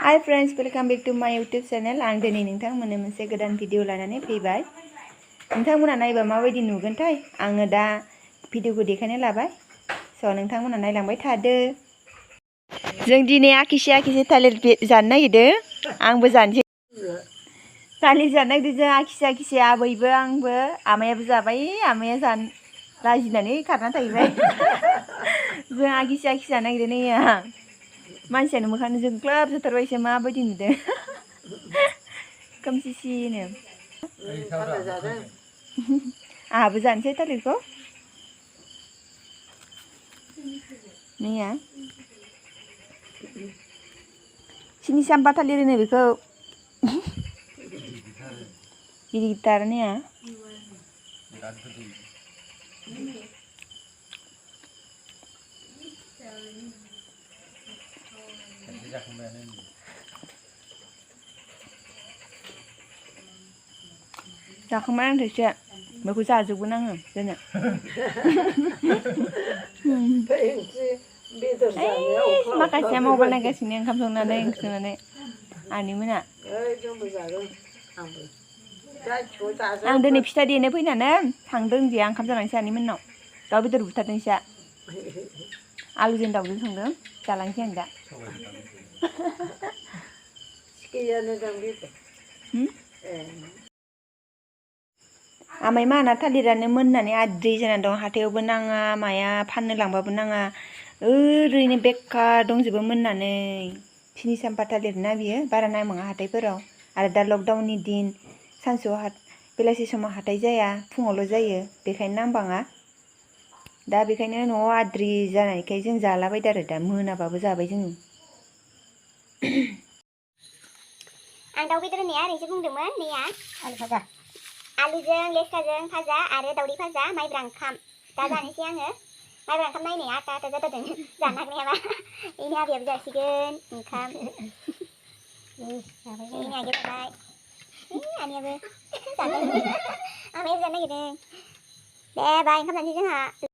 Hi friends, welcome back to my YouTube channel. आं दिनै नोंथांमोननो मोनसे गोदान भिडिअ लानानै फैबाय। नोंथांमोना नायबा माबायदि नुगोनथाय आङो दा भिडिअखौ देखायनो लाबाय। स' नोंथांमोना नायलांबाय थादो। जों दिनै आखिसे थालिर जानो नागिरदों। आंबो जानोसै। थालिर जानो नागिरदों जों आखिसे आबैबो आंबो आमायाबो जाबाय। आमाया जानो लाजिनानै खारना थाहैबाय। जों आखिसे जानो नागिरदों नैया। मानसियानो मोखाङानो जोंख्लाब जाथारबायसो माबायदि नुदों खोमसिसिनो आंहाबो जानोसै थालिरखौ नैया सिनि साम्फा थालिर होनो बेखौ गिदिर नैया जाखांबाय आं थोसे बेखौ जाजोबगोन आङो दोनो माखासेया मबाइल नायगासिनो ओंखाम संनानै आनैमोना आं दिनै फिथा देनो फैनानै थांदों जे ओंखाम जालांसै आनैमोननाव दाउ बेदर बुथारदोंसो आलुजों दाउजों संदों जालांसै आं दा आमाइ माना थालिरानो मोननानै आद्रि जाना दं हाथायावबो नाङा माया फाननो लांबाबो नाङा ओरैनो बेकार दंजोबो मोननानै सिनि साम्फा थालिर ना बियो बारा नांबाङा हाथायफोराव आरो दा लकडाउननि दिन सानसुआव बेलासि समाव हाथाय जाया फुङावल' जायो बेखायनो नांबाङा दा बेखायनो न'आव आद्रि जानायखाय जों जालाबायदों आरो दा मोनाबाबो जाबाय जोङो आं दाउ बेदर होननाया ओरैसो बुंदोंमोन नैया आलुजों लेस्राजों भाजा आरो दावदै भाजा माइब्रा ओंखाम दा जानोसै आङो माइब्रा ओंखाम नायनाया आटा जाथारदों जानो हागनायाबा इनि आबैयाबो जासिगोन ओंखाम इनि आगै जाबाय आनैयाबो जानो आमायाबो जानो नागिरदों दे बाय ओंखाम जानोसै जोंहा